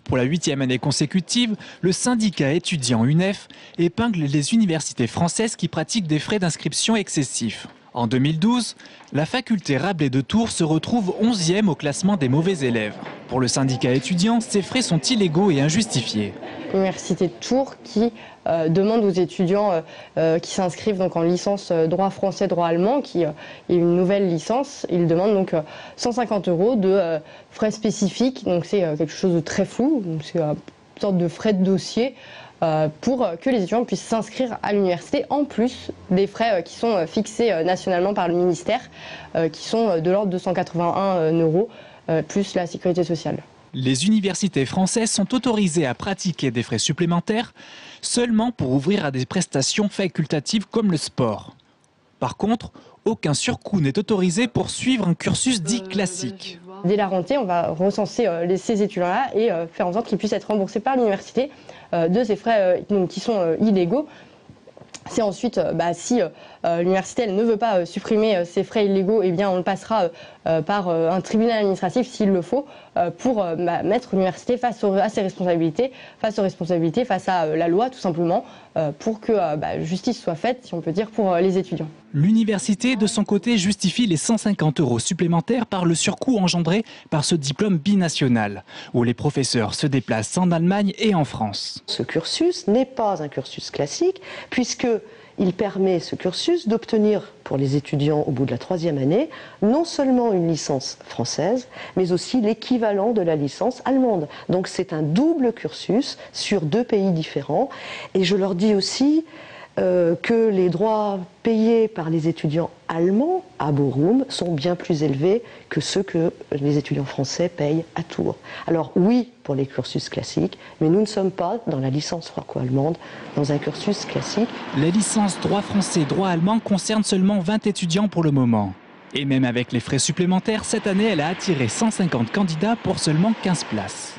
Pour la 8e année consécutive, le syndicat étudiant UNEF épingle les universités françaises qui pratiquent des frais d'inscription excessifs. En 2012, la faculté Rabelais de Tours se retrouve 11e au classement des mauvais élèves. Pour le syndicat étudiant, ces frais sont illégaux et injustifiés. L'université de Tours qui demande aux étudiants qui s'inscrivent donc en licence droit français, droit allemand, qui est une nouvelle licence, ils demandent donc 150 € de frais spécifiques. Donc c'est quelque chose de très flou, c'est une sorte de frais de dossier pour que les étudiants puissent s'inscrire à l'université, en plus des frais qui sont fixés nationalement par le ministère, qui sont de l'ordre de 181 € plus la sécurité sociale. Les universités françaises sont autorisées à pratiquer des frais supplémentaires seulement pour ouvrir à des prestations facultatives comme le sport. Par contre, aucun surcoût n'est autorisé pour suivre un cursus dit classique. Dès la rentrée, on va recenser ces étudiants-là et faire en sorte qu'ils puissent être remboursés par l'université de ces frais qui sont illégaux. C'est ensuite, si l'université ne veut pas supprimer ces frais illégaux, eh bien on le passera par un tribunal administratif s'il le faut, pour mettre l'université face à ses responsabilités, face à la loi tout simplement, pour que justice soit faite, si on peut dire, pour les étudiants. L'université, de son côté, justifie les 150 € supplémentaires par le surcoût engendré par ce diplôme binational, où les professeurs se déplacent en Allemagne et en France. Ce cursus n'est pas un cursus classique, puisqu'il permet, ce cursus, d'obtenir pour les étudiants au bout de la 3e année, non seulement une licence française, mais aussi l'équivalent de la licence allemande. Donc c'est un double cursus sur 2 pays différents. Et je leur dis aussi que les droits payés par les étudiants allemands à Bochum sont bien plus élevés que ceux que les étudiants français payent à Tours. Alors oui, pour les cursus classiques, mais nous ne sommes pas dans la licence franco-allemande, dans un cursus classique. La licence droit français, droit allemand concerne seulement 20 étudiants pour le moment. Et même avec les frais supplémentaires, cette année, elle a attiré 150 candidats pour seulement 15 places.